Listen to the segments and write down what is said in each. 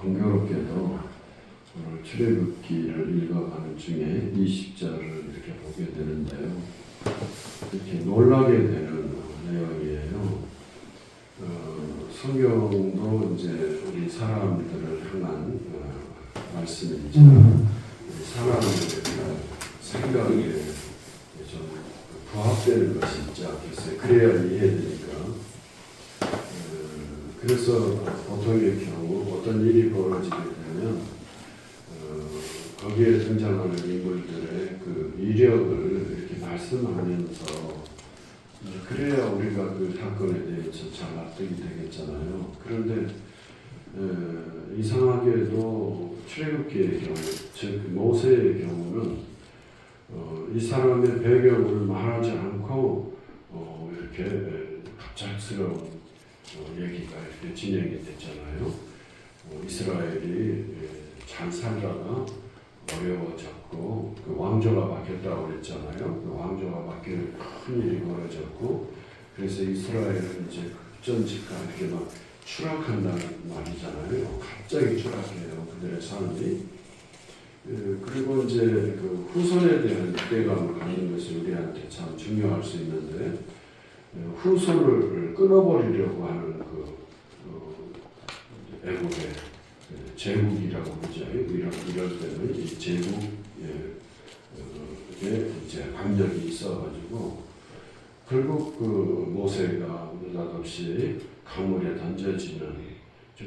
공교롭게도 오늘 출애굽기를 읽어가는 중에 20절을 이렇게 보게 되는데요. 이렇게 놀라게 되는 내용이에요. 성경도 이제 우리 사람들을 향한 말씀이지만 사람들의 생각에 좀 부합되는 것이 있지 않겠어요? 그래야 이해되니까. 그래서 보통의 경우 어떤 일이 벌어지게 되면 거기에 등장하는 인물들의 그 이력을 이렇게 말씀하면서 그래야 우리가 그 사건에 대해서 잘 납득이 되겠잖아요. 그런데 이상하게도 출애굽기의 경우, 즉 모세의 경우는 이 사람의 배경을 말하지 않고 이렇게 갑작스러운 얘기가 이렇게 진행이 됐잖아요. 이스라엘이 잘 살다가 어려워졌고 그 왕조가 바뀌었다고 그랬잖아요. 그 왕조가 바뀌는 큰 일이 벌어졌고 그래서 이스라엘은 이제 급전직하 이렇게 막 추락한다는 말이잖아요. 갑자기 추락해요. 그들의 삶이. 그리고 이제 그 후손에 대한 기대감을 갖는 것이 우리한테 참 중요할 수 있는데 후손을 끊어버리려고 하는 애국의 제국이라고 그러죠. 이럴 때는 이 제국에 이제 강력이 있어가지고 결국 그 모세가 느닷없이 강물에 던져지는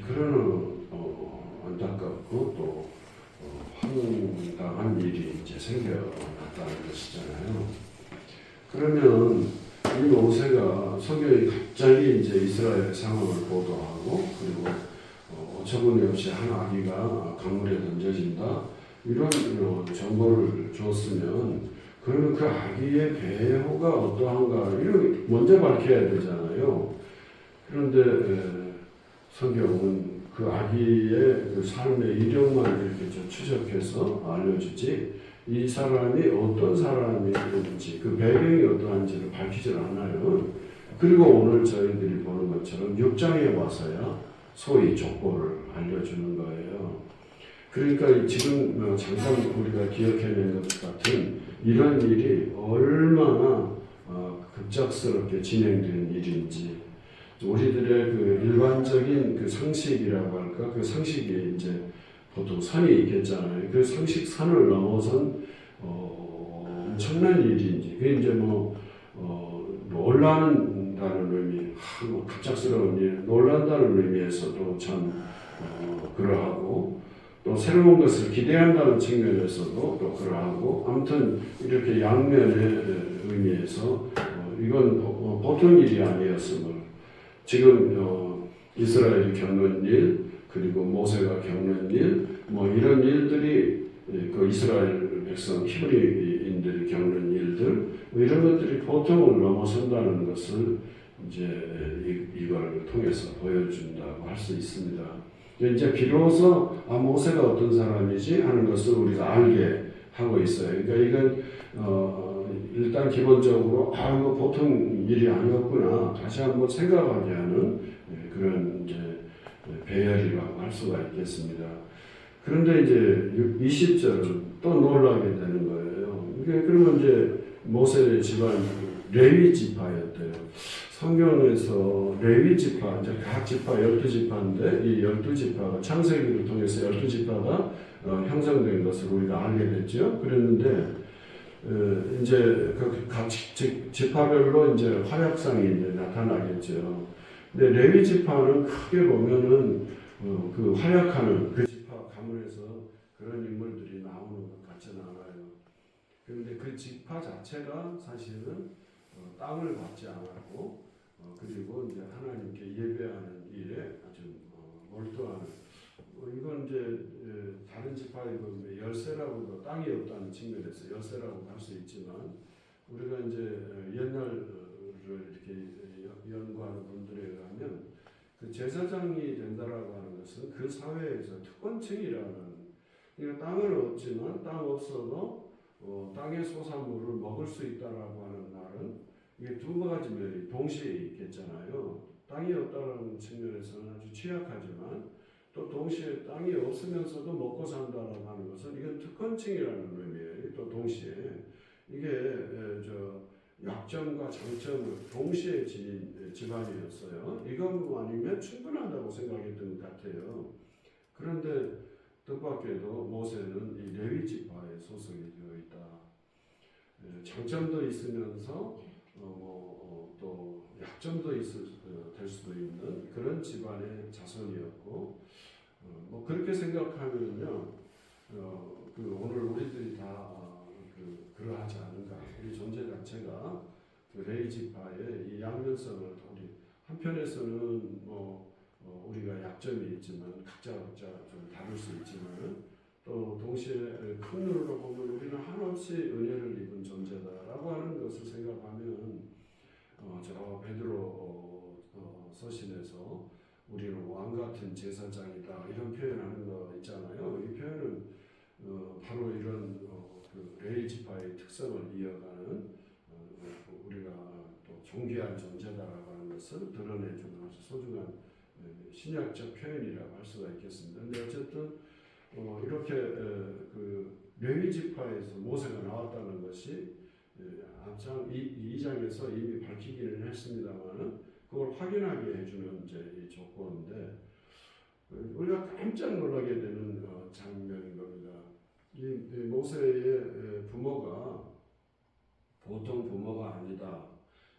그런 안타깝고 또 황당한 일이 이제 생겨났다는 것이잖아요. 그러면 이 모세가 성경이 갑자기 이제 이스라엘의 상황을 보도하고 그리고 어처구니없이 한 아기가 강물에 던져진다 이런 정보를 줬으면 그러면 그 아기의 배후가 어떠한가 이런 먼저 밝혀야 되잖아요. 그런데 성경은 그 아기의 그 삶의 이력만 이렇게 추적해서 알려주지 이 사람이 어떤 사람인지 그 배경이 어떠한지를 밝히질 않아요. 그리고 오늘 저희들이 보는 것처럼 6장에 와서야 소위 족보를 알려주는 거예요. 그러니까 지금 잠깐 우리가 기억해낸 것 같은 이런 일이 얼마나 급작스럽게 진행된 일인지 우리들의 그 일반적인 그 상식이라고 할까 그 상식이 이제 보통 선이 있겠잖아요. 그 상식선을 넘어선 엄청난 일인지 그게 이제 놀란다는 의미, 갑작스러운 일, 놀란다는 의미에서도 참 그러하고 또 새로운 것을 기대한다는 측면에서도 또 그러하고 아무튼 이렇게 양면의 의미에서 이건 보통 일이 아니었음을 지금 이스라엘이 겪는 일 그리고 모세가 겪는 일, 이런 일들이 그 이스라엘 백성 히브리인들이 겪는 일들, 이런 것들이 보통을 넘어선다는 것을 이제 이걸 통해서 보여준다고 할 수 있습니다. 이제 비로소 모세가 어떤 사람이지 하는 것을 우리가 알게 하고 있어요. 그러니까 이건 일단 기본적으로 이거 보통 일이 아니었구나 다시 한번 생각하게 하는 그런 이제 배열이라고 할 수가 있겠습니다. 그런데 이제 20절은 또 놀라게 되는 거예요. 그러면 이제 모세의 집안 레위 지파였대요. 성경에서 레위 지파, 이제 각 지파 12지파인데 이 12지파가 창세기를 통해서 12지파가 형성된 것을 우리가 알게 됐죠. 그랬는데 이제 각 지파별로 이제 활약상이 이제 나타나겠죠. 근데 레위 지파는 크게 보면은 그 활약하는 그 지파 가문에서 그런 인물들이 나오는 것 같지는 않아요. 그런데 그 지파 자체가 사실은 땅을 받지 않았고 그리고 이제 하나님께 예배하는 일에 아주 몰두하는 이건 이제 다른 지파에 보면 열세라고도 땅이 없다는 측면에서 열세라고 할 수 있지만 우리가 이제 옛날을 이렇게 연구하는 분들에 의하면 그 제사장이 된다라고 하는 것은 그 사회에서 특권층이라는 그러니까 땅을 얻지만 땅 없어도 땅의 소산물을 먹을 수 있다라고 하는 말은 이게 두 가지 면이 동시에 있겠잖아요. 땅이 없다라는 측면에서는 아주 취약하지만 또 동시에 땅이 없으면서도 먹고 산다라고 하는 것은 이건 특권층이라는 의미예요. 또 동시에 이게 저 약점과 장점을 동시에 지닌 집안이었어요. 이것만 아니면 충분하다고 생각했던 것 같아요. 그런데 뜻밖에도 모세는 이 레위 지파에 소속이 되어 있다. 장점도 있으면서 또 약점도 될 수도 있는 그런 집안의 자손이었고, 그렇게 생각하면요, 오늘 우리들이 다 그러하지 않은가. 우리 존재 자체가 그 레위 지파의 이 양면성을 우리 한편에서는 우리가 약점이 있지만 각자 좀 다를 수 있지만 또 동시에 큰 눈으로 보면 우리는 한없이 은혜를 입은 존재다라고 하는 것을 생각하면 저 베드로 서신에서 우리는 왕 같은 제사장이다 이런 표현하는 거 있잖아요. 이 표현은 바로 이런 그 레위 지파의 특성을 이어가는 우리가 또 존귀한 존재다라고 하는 것을 드러내주는 아주 소중한 신약적 표현이라고 할 수가 있겠습니다. 근데 어쨌든 이렇게 그 레위 지파에서 모세가 나왔다는 것이 앞장 2장에서 이미 밝히기는 했습니다만은 그걸 확인하게 해주는 이제 이 조건인데 우리가 깜짝 놀라게 되는 장면인 겁니다. 이 모세의 부모가 보통 부모가 아니다.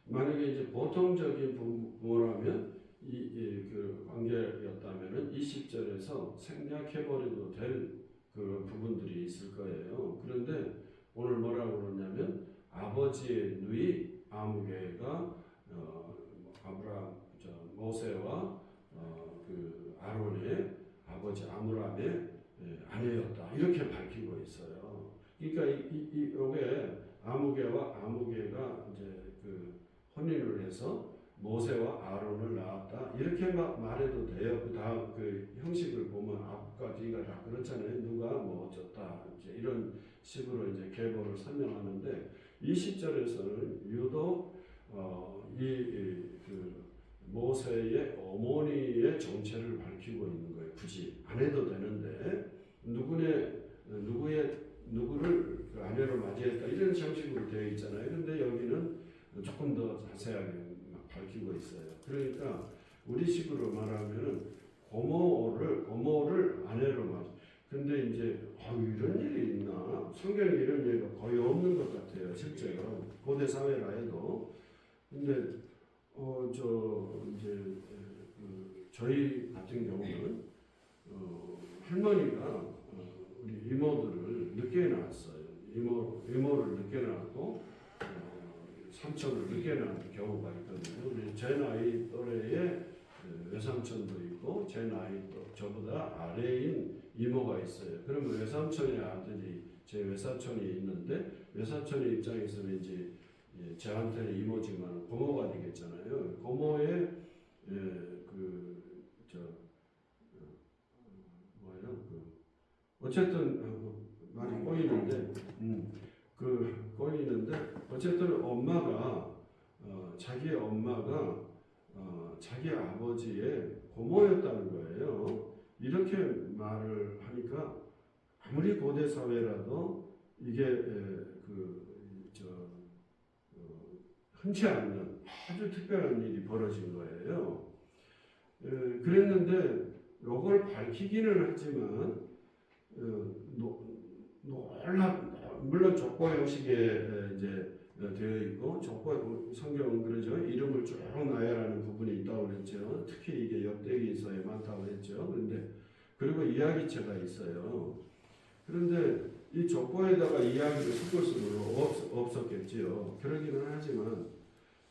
만약에 이제 보통적인 부모라면 그 관계였다면은 20절에서 생략해버려도 될 그런 부분들이 있을 거예요. 그런데 오늘 뭐라고 그러냐면 아버지의 누이 아무개가 모세와 그 아론의 아버지 아므람의 아내였다 이렇게 밝히고 있어요. 그러니까 이게 아무개가 이제 그 혼인을 해서 모세와 아론을 낳았다 이렇게 말해도 돼요. 그 다음 그 형식을 보면 앞과 뒤가 다 그렇잖아요. 누가 뭐 어쩌다 이제 이런 식으로 이제 계보를 설명하는데 20절에서는 유독 그 모세의 어머니의 정체를 밝히고 있는 거예요. 굳이 안 해도 되는데 누구를 그 아내로 맞이했다 이런 형식으로 되어 있잖아요. 근데 여기는 조금 더 자세하게 밝히고 있어요. 그러니까 우리식으로 말하면은 고모를 아내로 맞이. 근데 이제 이런 일이 있나? 성경에 이런 얘기가 거의 없는 것 같아요. 실제로 고대 사회라 해도. 근데 저희 같은 경우는 할머니가 우리 이모들을 늦게 낳았어요. 이모를 늦게 낳았고 삼촌을 늦게 낳은 경우가 있거든요. 제 나이 또래의 외삼촌도 있고 제 나이 또 저보다 아래인 이모가 있어요. 그러면 외삼촌의 아들이 제 외사촌이 있는데 외사촌의 입장에서는 이제 저한테는 이모지만 고모가 되겠잖아요. 고모의 어쨌든 많이 꼬이는데 꼬이는데 어쨌든 자기 엄마가 자기 아버지의 고모였다는 거예요. 이렇게 말을 하니까 아무리 고대 사회라도 이게 흔치 않는 아주 특별한 일이 벌어진 거예요. 그랬는데 이걸 밝히기는 하지만 물론 족보 형식에 이제 되어 있고 성경은 그러죠. 이름을 쭉 나열하는 부분이 있다고 그랬죠. 특히 이게 역대기서에 많다고 했죠. 그런데 그리고 이야기체가 있어요. 그런데 이 족보에다가 이야기를 섞을 수는 없었겠지요. 그러기는 하지만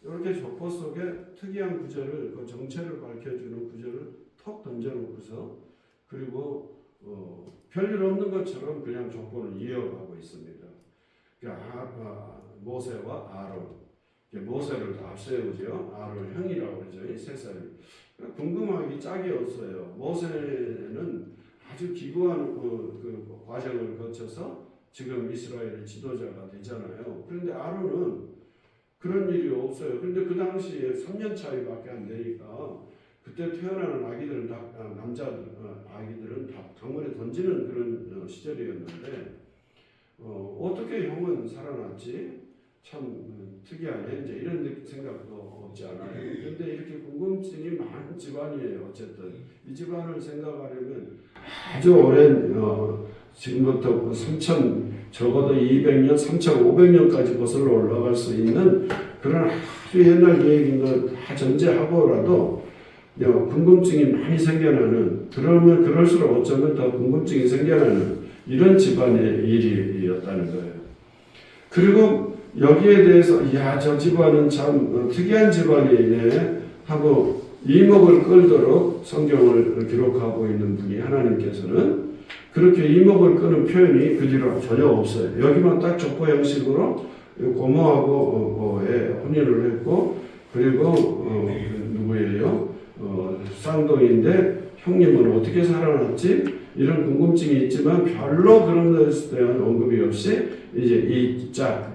이렇게 족보 속에 특이한 구절을 그 정체를 밝혀주는 구절을 턱 던져놓고서 그리고 별일 없는 것처럼 그냥 족보는 이어가고 있습니다. 그러니까 모세와 아론, 모세를 더 앞세우죠. 아론 형이라고 그러죠. 세 살이. 궁금하기 짝이 없어요. 모세는 아주 기구한 그 과정을 거쳐서 지금 이스라엘의 지도자가 되잖아요. 그런데 아론은 그런 일이 없어요. 그런데 그 당시에 3년 차이밖에 안 되니까 그 그때 태어나는 아기들은 다 남자들 아기들은 다 강물에 던지는 그런 시절이었는데 어떻게 형은 살아났지? 참 특이하네. 이제 이런 생각도 없지 않아요. 그런데 이렇게 궁금증이 많은 집안이에요. 어쨌든 이 집안을 생각하려면 아주 오랜 지금부터 3천 적어도 200년, 3,500년까지 거슬러 올라갈 수 있는 그런 아주 옛날 얘기인 거 다 전제하고라도 궁금증이 많이 생겨나는 그러면 그럴수록 어쩌면 더 궁금증이 생겨나는 이런 집안의 일이었다는 거예요. 그리고 여기에 대해서 저 집안은 참 특이한 집안이네 하고 이목을 끌도록 성경을 기록하고 있는 분이 하나님께서는 그렇게 이목을 끄는 표현이 그 뒤로 전혀 없어요. 여기만 딱 족보 형식으로 고모하고 혼인을 했고 그리고 누구예요? 쌍둥이인데 형님은 어떻게 살아났지? 이런 궁금증이 있지만 별로 그런 것에 대한 언급이 없이 이제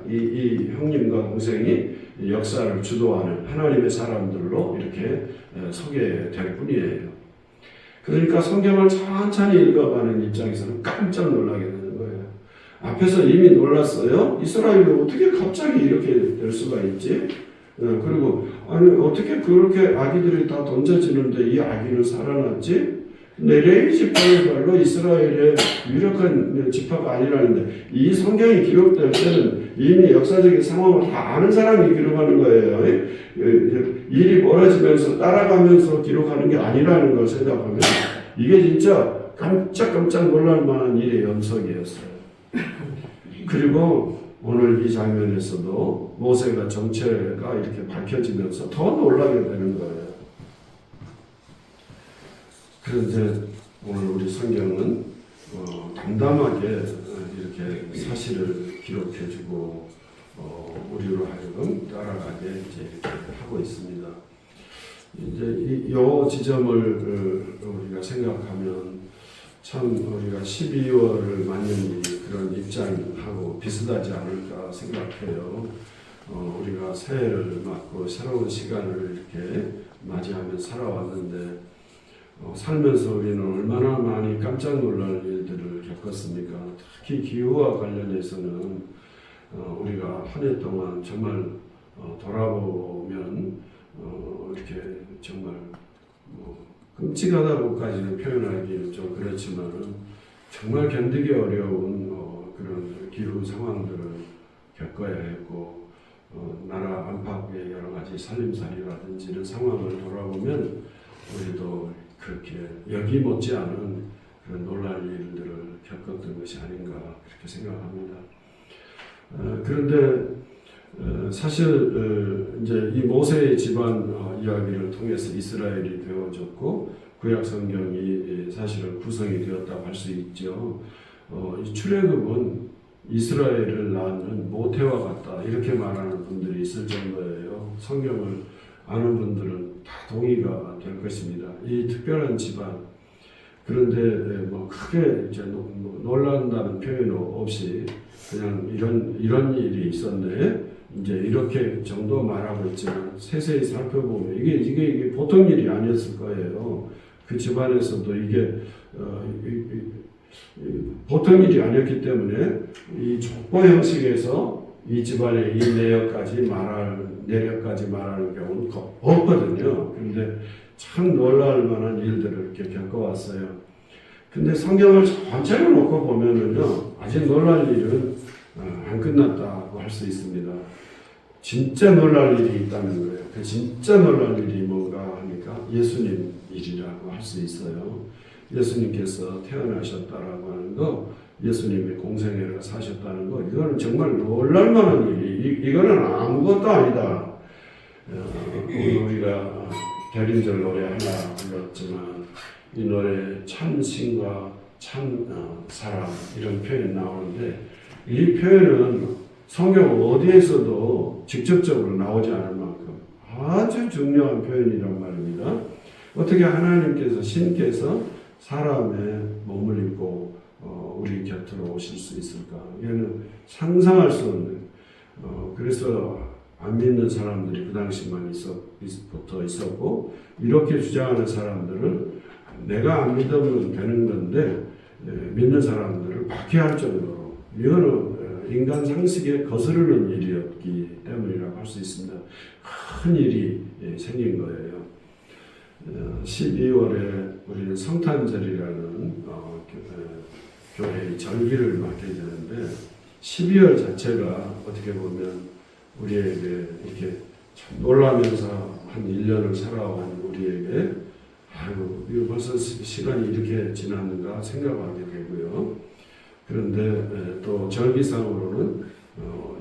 이 형님과 동생이 역사를 주도하는 하나님의 사람들로 이렇게 소개될 뿐이에요. 그러니까 성경을 천천히 읽어가는 입장에서는 깜짝 놀라게 되는 거예요. 앞에서 이미 놀랐어요. 이스라엘이 어떻게 갑자기 이렇게 될 수가 있지? 그리고 아니 어떻게 그렇게 아기들이 다 던져지는데 이 아기는 살아났지? 근데 레위 지파별로 이스라엘의 유력한 지파가 아니라는데 이 성경이 기록될 때는 이미 역사적인 상황을 다 아는 사람이 기록하는 거예요. 일이 벌어지면서 따라가면서 기록하는 게 아니라는 걸 생각하면 이게 진짜 깜짝 놀랄 만한 일의 연속이었어요. 그리고 오늘 이 장면에서도 모세가 정체가 이렇게 밝혀지면서 더 놀라게 되는 거예요. 그런데 오늘 우리 성경은 담담하게 이렇게 사실을 기록해주고 우리로 하여금 따라가게 이제 이렇게 하고 있습니다. 이제 이 지점을 우리가 생각하면 참 우리가 12월을 맞는 그런 입장하고 비슷하지 않을까 생각해요. 우리가 새해를 맞고 새로운 시간을 이렇게 맞이하며 살아왔는데 살면서 우리는 얼마나 많이 깜짝 놀랄 일들을 겪었습니까? 특히 기후와 관련해서는 우리가 한 해 동안 정말 돌아보면 이렇게 정말 끔찍하다고까지는 표현하기는 좀 그렇지만 정말 견디기 어려운 그런 기후 상황들을 겪어야 했고 나라 안팎의 여러 가지 살림살이라든지 이런 상황을 돌아보면 우리도 그렇게 여기 못지않은 그런 놀랄 일들을 겪었던 것이 아닌가 그렇게 생각합니다. 그런데 사실 이제 이 모세의 집안 이야기를 통해서 이스라엘이 되어졌고 구약 성경이 사실은 구성이 되었다고 할 수 있죠. 이 출애굽은 이스라엘을 낳는 모태와 같다 이렇게 말하는 분들이 있을 정도예요. 성경을 아는 분들은 다 동의가 될 것입니다. 이 특별한 집안 그런데 크게 이제 놀란다는 표현 없이 그냥 이런 일이 있었네. 이제 이렇게 정도 말하고 있지만 세세히 살펴보면 이게 보통 일이 아니었을 거예요. 그 집안에서도 이게 보통 일이 아니었기 때문에 이 족보 형식에서 이 집안의 이 내역까지 말하는 경우는 없거든요. 그런데 참 놀랄 만한 일들을 이렇게 겪어왔어요. 근데 성경을 전체를 놓고 보면은요, 아직 놀랄 일은 안 끝났다고 할 수 있습니다. 진짜 놀랄 일이 있다는 거예요. 그 진짜 놀랄 일이 뭔가 하니까 예수님 일이라고 할 수 있어요. 예수님께서 태어나셨다라고 하는 거, 예수님이 공생애를 사셨다는 거, 이거는 정말 놀랄 만한 일이, 이거는 아무것도 아니다. 우리가 대림절 노래 하나 불렀지만, 이 노래 참 신과 참 사랑 이런 표현이 나오는데, 이 표현은 성경 어디에서도 직접적으로 나오지 않을 만큼 아주 중요한 표현이란 말입니다. 어떻게 하나님께서 신께서 사람의 몸을 입고 우리 곁으로 오실 수 있을까? 이거는 상상할 수 없는. 그래서 안 믿는 사람들이 그 당시만 부터 있었고, 이렇게 주장하는 사람들은 내가 안 믿으면 되는 건데 믿는 사람들을 박해할 정도로, 이거는 인간 상식에 거스르는 일이었기 때문이라고 할 수 있습니다. 큰 일이 생긴 거예요. 12월에 우리는 성탄절이라는 교회의 절기를 맞게 되는데, 12월 자체가 어떻게 보면 우리에게 이렇게 참 놀라면서 한 1년을 살아온 우리에게 아유, 이거 벌써 시간이 이렇게 지났는가 생각하게 되고요. 그런데 또 절기상으로는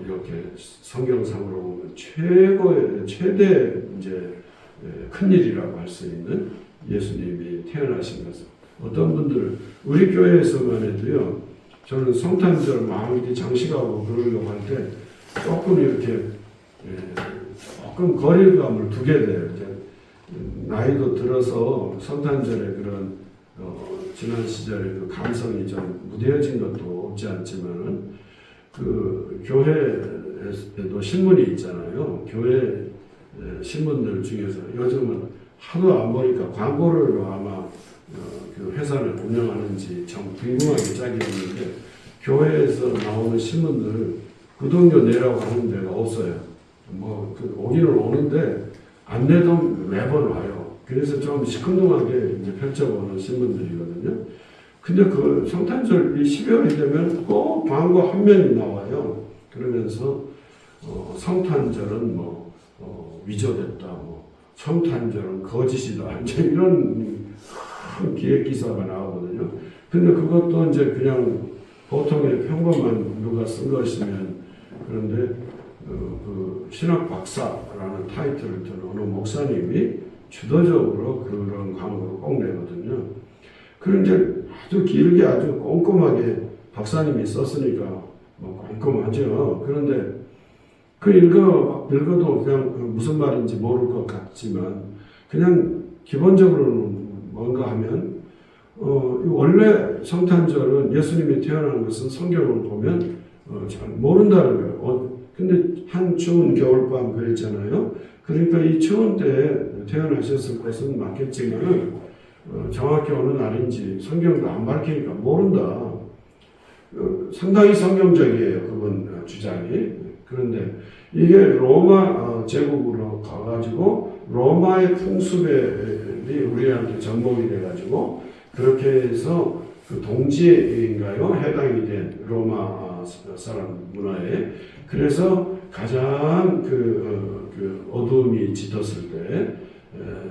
이렇게 성경상으로 최대 이제 큰 일이라고 할 수 있는 예수님이 태어나신 것을, 어떤 분들은 우리 교회에서만 해도요, 저는 성탄절 막 이렇게 장식하고 그러려고 할 때 조금 이렇게 조금 거리감을 두게 돼요. 이제 나이도 들어서 성탄절에 그런 지난 시절에 그 감성이 좀 무뎌진 것도 없지 않지만은, 그 교회에도 신문이 있잖아요. 교회 신문들 중에서 요즘은 하도 안 보니까 광고를 아마 그 회사를 운영하는지 참 궁금하게 짝이 없는데, 교회에서 나오는 신문들 구독료 내라고 하는 데가 없어요. 그 오기는 오는데 안 내도 매번 와요. 그래서 좀 시큰둥하게 이제 펼쳐보는 신문들이거든요. 근데 그 성탄절 이 12월이 되면 꼭 광고 한 면이 나와요. 그러면서 성탄절은 위조됐다, 성탄절은 거짓이다, 이제 이런 큰 기획 기사가 나오거든요. 근데 그것도 이제 그냥 보통의 평범한 누가 쓴 것이면, 그런데 그 신학 박사라는 타이틀을 든 어느 목사님이 주도적으로 그런 광고를 꼭 내거든요. 그런데 아주 길게 아주 꼼꼼하게 박사님이 썼으니까 꼼꼼하죠. 그런데 그 읽어도 그냥 무슨 말인지 모를 것 같지만, 그냥 기본적으로는 뭔가 하면 원래 성탄절은 예수님이 태어난 것은 성경을 보면 잘 모른다는 거예요. 근데 한 추운 겨울밤 그랬잖아요. 그러니까 이 추운 때에 태어나셨을 것은 맞겠지만 정확히 어느 날인지 성경도 안 밝히니까 모른다. 상당히 성경적이에요, 그분 주장이. 그런데 이게 로마 제국으로 가가지고 로마의 풍습이 우리한테 접목이 돼가지고, 그렇게 해서 그 동지인가요? 해당이 된 로마 사람 문화에, 그래서 가장 그 어두움이 짙었을 때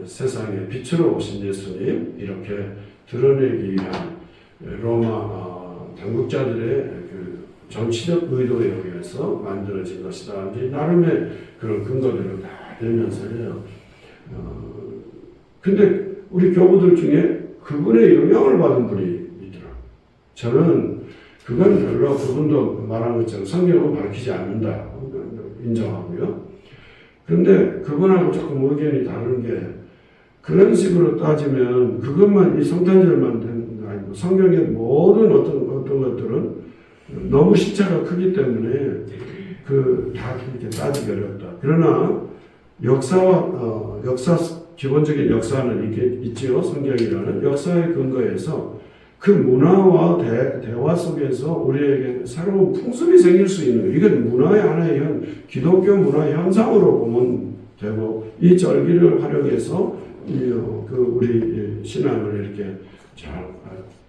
세상에 빛으로 오신 예수님 이렇게 드러내기 위한 로마 당국자들의 그 정치적 의도에 의해서 만들어진 것이다. 이제 나름의 그런 근거들을 다 대면서요. 근데 우리 교부들 중에 그분의 영향을 받은 분이 있더라. 저는 그건 별로 그분도 말한 것처럼 성경은 밝히지 않는다 인정하고요. 그런데 그분하고 조금 의견이 다른 게, 그런 식으로 따지면 그것만 이 성탄절만 되는 게 아니고 성경의 모든 어떤 것들은 너무 시차가 크기 때문에 다 이렇게 따지기 어렵다. 그러나 기본적인 역사는 이게 있지요. 성경이라는 역사의 근거에서 그 문화와 대화 속에서 우리에게 새로운 풍습이 생길 수 있는 거예요. 이건 문화의 하나의 기독교 문화의 현상으로 보면 되고, 이 절기를 활용해서 우리 신앙을 이렇게 잘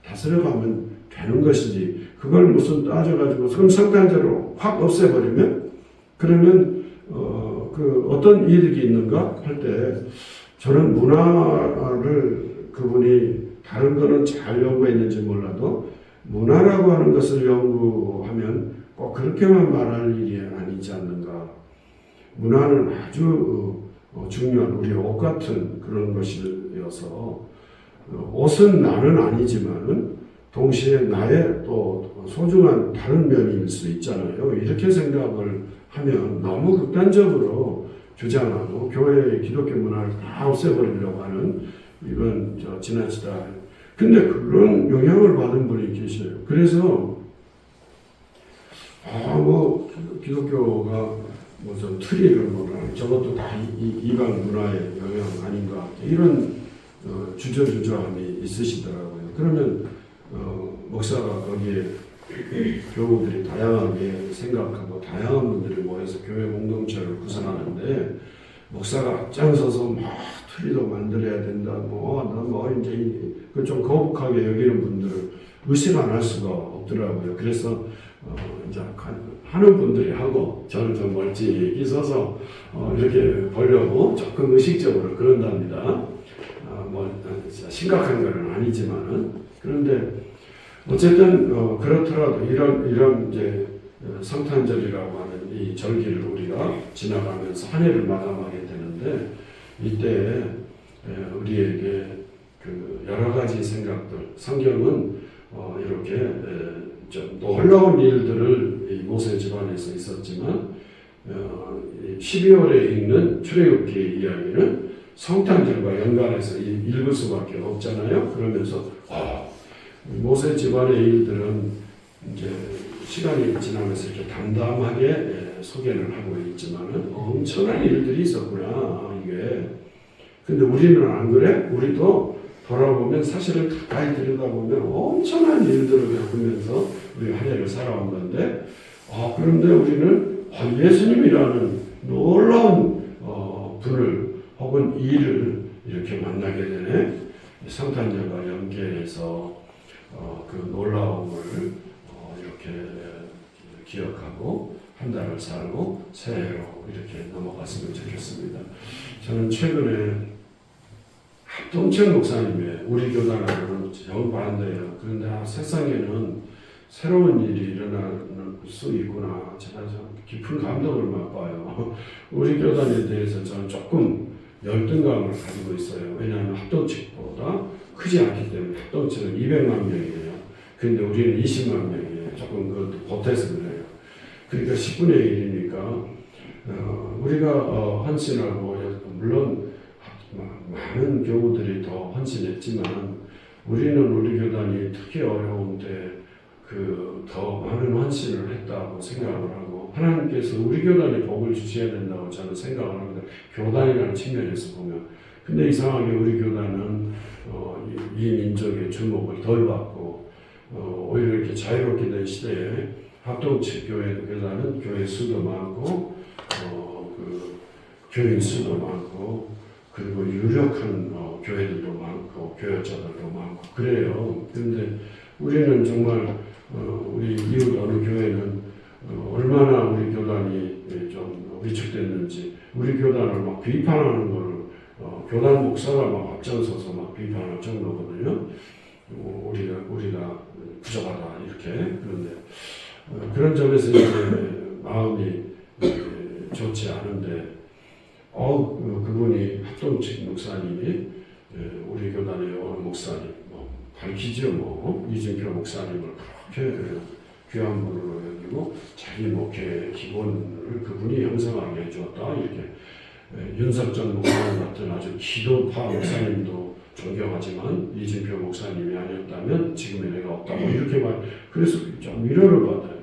다스려가면 되는 것이지, 그걸 무슨 따져가지고 그럼 성탄절로 확 없애버리면, 그러면 그 어떤 이득이 있는가 할 때, 저는 문화를 그분이 다른 거는 잘 연구했는지 몰라도 문화라고 하는 것을 연구하면 꼭 그렇게만 말할 일이 아니지 않는가. 문화는 아주 중요한 우리 옷 같은 그런 것이어서, 옷은 나는 아니지만은 동시에 나의 또 소중한 다른 면일 수 있잖아요. 이렇게 생각을 하면 너무 극단적으로 주장하고 교회의 기독교 문화를 다 없애버리려고 하는, 이건 지나치다. 근데 그런 영향을 받은 분이 계셔요. 그래서 기독교가 무슨 트리를 뭐라 저것도 다 이방 문화의 영향 아닌가 이런 주저주저함이 있으시더라고요. 그러면 목사가 거기에 교우들이 다양하게 생각하고 다양한 분들이 모여서 교회 공동체를 구성하는데 목사가 앞장서서 막 트리도 만들어야 된다 뭐 이제 그 좀 거북하게 여기는 분들을 의식 안 할 수가 없더라고요. 그래서 이제 하는 분들이 하고 저는 좀 멀찍이 서서 이렇게 보려고 조금 의식적으로 그런답니다. 뭐 심각한 건 아니지만은 그런데 어쨌든 그렇더라도 이런 이제 성탄절이라고 하는 이 절기를 우리가 지나가면서 한 해를 마감하게 되는데 이때 우리에게 그 여러 가지 생각들 성경은 이렇게 좀 놀라운 일들을 이 모세 집안에서 있었지만 12월에 읽는 출애굽기 이야기는 성탄절과 연관해서 읽을 수밖에 없잖아요. 그러면서 모세 집안의 일들은 이제 시간이 지나면서 이렇게 담담하게 소개를 하고 있지만은 엄청난 일들이 있었구나 이게. 근데 우리는 안 그래? 우리도 돌아보면 사실은 가까이 들여다보면 엄청난 일들을 겪으면서 우리 한 해를 살아온 건데 그런데 우리는 예수님이라는 놀라운 분을 혹은 일을 이렇게 만나게 되네. 성탄절과 연계해서 그 놀라움을 이렇게 기억하고 한 달을 살고 새해로 이렇게 넘어갔으면 좋겠습니다. 저는 최근에 합동철 목사님의 우리 교단하고는 정반대예요. 그런데 세상에는 새로운 일이 일어날 수 있구나. 제가 좀 깊은 감동을 맛봐요. 우리 교단에 대해서 저는 조금 열등감을 가지고 있어요. 왜냐하면 합동측보다 크지 않기 때문에 합동측은 200만 명이에요. 그런데 우리는 20만 명이에요. 조금 그것도 보태서 그래요. 그러니까 10분의 1이니까 우리가 헌신하고 물론 많은 교우들이 더 헌신했지만 우리는 우리 교단이 특히 어려운데 더 많은 헌신을 했다고 생각을 하고 하나님께서 우리 교단에 복을 주셔야 된다고 저는 생각을 합니다. 교단이라는 측면에서 보면. 근데 이상하게 우리 교단은 이 민족의 주목을 덜 받고 오히려 이렇게 자유롭게 된 시대에 합동측 교단은 교회 수도 많고 그 교인 수도 많고 그리고 유력한 교회들도 많고 교역자들도 많고 그래요. 그런데 우리는 정말 우리 이웃 어느 교회는 얼마나 우리 교단이 좀 위축됐는지 우리 교단을 막 비판하는 거를 교단 목사가 막 앞장서서 막 비판할 정도거든요. 우리가 부족하다 이렇게. 그런데 그런 점에서 이제 마음이 좋지 않은데 그분이 합동측 목사님이 우리 교단의 어느 목사님 밝히죠 이준표 목사님을 그렇게 귀한 분으로 여기고 자기 목회 기본을 그분이 형성하게 해주었다 이렇게. 윤석전 목사님 같은 아주 기도파 목사님도 존경하지만 이준표 목사님이 아니었다면 지금의 내가 없다고 이렇게 그래서 좀 위로를 받아요.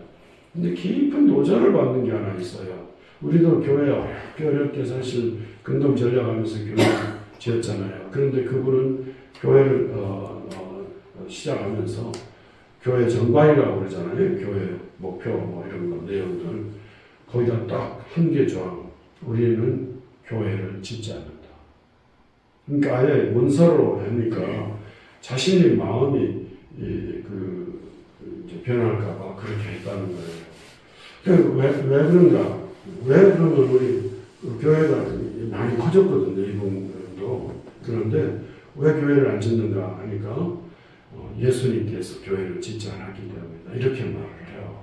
근데 깊은 노자를 받는 게 하나 있어요. 우리도 교회 어렵게 사실 근동 전략하면서 교회 지었잖아요. 그런데 그분은 교회를 시작하면서 교회 전반이라고 그러잖아요. 교회 목표 이런 거 내용들 거기다 딱 한 개 조항. 우리는 교회를 짓지 않는다. 그러니까 아예 문서로 하니까 자신의 마음이 이제 변할까봐 그렇게 했다는 거예요. 왜 그런가? 왜 그러면 우리 교회가 많이 커졌거든요. 이분도. 그런데 왜 교회를 안 짓는가 하니까 예수님께서 교회를 짓지 않았기 때문이다. 이렇게 말을 해요.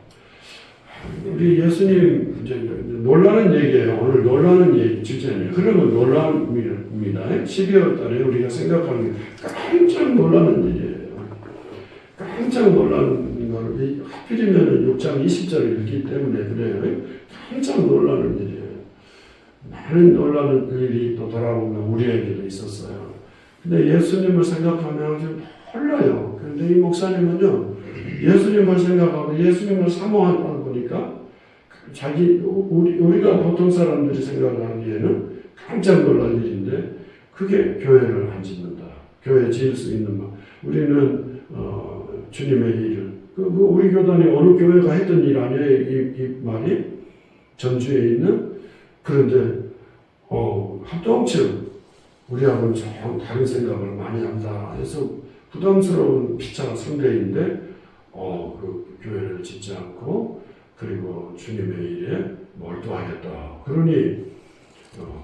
우리 예수님 이제 놀라는 얘기예요. 오늘 놀라는 얘기 주제는 그러면 놀랍니다. 12월 달에 우리가 생각하는 게 깜짝 놀라는 일이에요. 깜짝 놀라는 거를 하필이면 6장 20절을 읽기 때문에 그래요. 깜짝 놀라는 일이에요. 많은 놀라는 일이 또 돌아보면 우리에게도 있었어요. 근데 예수님을 생각하면 아주 홀라요. 그런데 이 목사님은요, 예수님을 생각하고 예수님을 사모하다 보니까 우리가 보통 사람들이 생각하기에는 깜짝 놀랄 일인데 그게 교회를 안 짓는다. 교회 지을 수 있는 우리는 주님의 일을 우리 교단이 어느 교회가 했던 일 아니에요. 이 말이 전주에 있는 그런데 합동층 우리하고는 좀 다른 생각을 많이 한다 해서 부담스러운 피차 상대인데 그 교회를 짓지 않고 그리고 주님의 일에 몰두하겠다. 그러니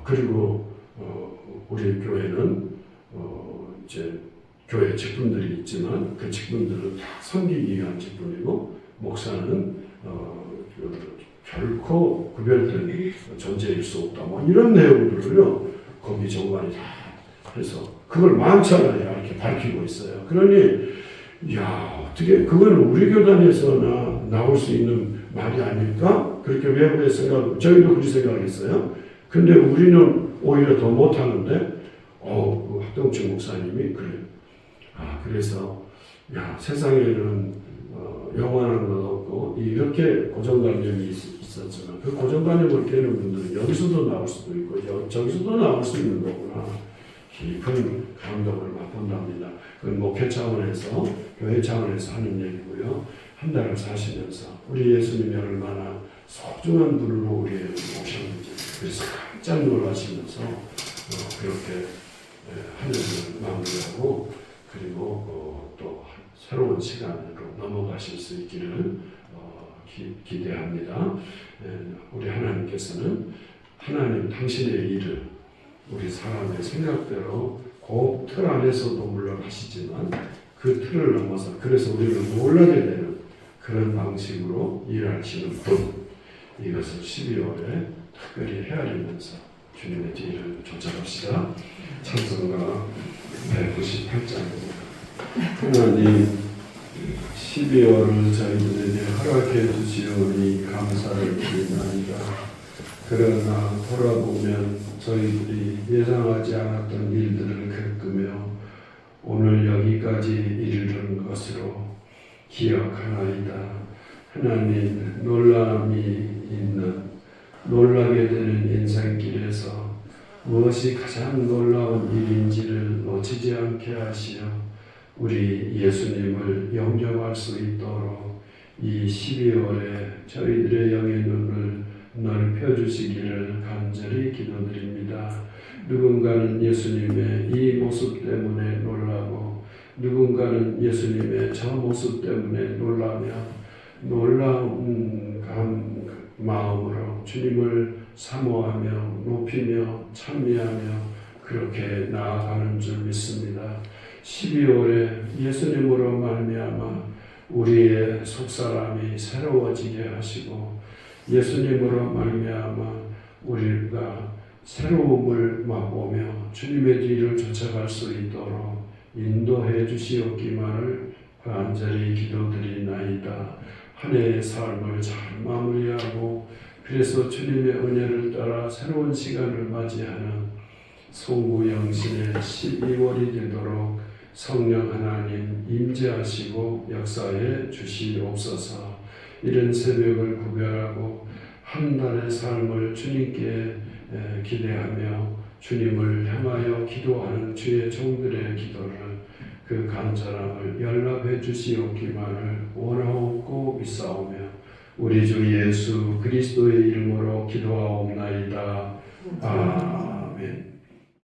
그리고 우리 교회는 이제 교회 직분들이 있지만 그 직분들은 다 섬기기 위한 직분이고 목사는 결코 구별된 존재일 수 없다. 뭐 이런 내용들을요 거기 정관이 다 해서 그걸 많잖아요. 이렇게 밝히고 있어요. 그러니 어떻게 그걸 우리 교단에서나 나올 수 있는 말이 아닐까? 그렇게 외부에 저희도 그렇게 생각했어요. 근데 우리는 오히려 더 못하는데 그 합동층 목사님이 그래요. 그래서 세상에는 영원한 것 없고 이렇게 고정관념이 있었지만 그 고정관념을 깨는 분들은 여기서도 나올 수도 있고 저기서도 나올 수 있는 거구나. 깊은 감동을 맛본답니다. 그건 목회 차원에서 교회 차원에서 하는 얘기고요. 한 달을 사시면서 우리 예수님이 얼마나 소중한 분으로 우리에게 오셨는지 그래서 깜짝 놀라시면서 그렇게 한 해를 마무리하고 그리고 또 새로운 시간으로 넘어가실 수 있기를 기대합니다. 우리 하나님께서는 하나님 당신의 일을 우리 사람의 생각대로 그 틀 안에서도 물론 하시지만 그 틀을 넘어서 그래서 우리는 놀라게 되는 그런 방식으로 일하시는 분 이것을 12월에 특별히 헤아리면서 주님의 뒤를 쫓아갑시다. 찬송가 198장입니다. 하나님 12월을 저희들에게 허락해 주시오니 감사를 드리나이다. 그러나 돌아보면 저희들이 예상하지 않았던 일들을 겪으며 오늘 여기까지 이르는 것으로 기억하나이다. 하나님 놀람이 있는 놀라게 되는 인생길에서 무엇이 가장 놀라운 일인지를 놓치지 않게 하시어 우리 예수님을 영접할 수 있도록 이 12월에 저희들의 영의 눈을 넓혀주시기를 간절히 기도드립니다. 누군가는 예수님의 이 모습 때문에 놀라고 누군가는 예수님의 저 모습 때문에 놀라며 놀라운 마음으로 주님을 사모하며 높이며 찬미하며 그렇게 나아가는 줄 믿습니다. 12월에 예수님으로 말미암아 우리의 속사람이 새로워지게 하시고 예수님으로 말미암아 우리가 새로움을 맛보며 주님의 뒤를 쫓아갈 수 있도록 인도해 주시옵기만을 간절히 기도드리나이다. 한 해의 삶을 잘 마무리하고 그래서 주님의 은혜를 따라 새로운 시간을 맞이하는 송구영신의 12월이 되도록 성령 하나님 임재하시고 역사해 주시옵소서. 이른 새벽을 구별하고 한 달의 삶을 주님께 기대하며 주님을 향하여 기도하는 주의 종들의 기도를 그 간절함을 연락해 주시옵기만을 원하옵고 믿사오며 우리 주 예수 그리스도의 이름으로 기도하옵나이다. 아멘.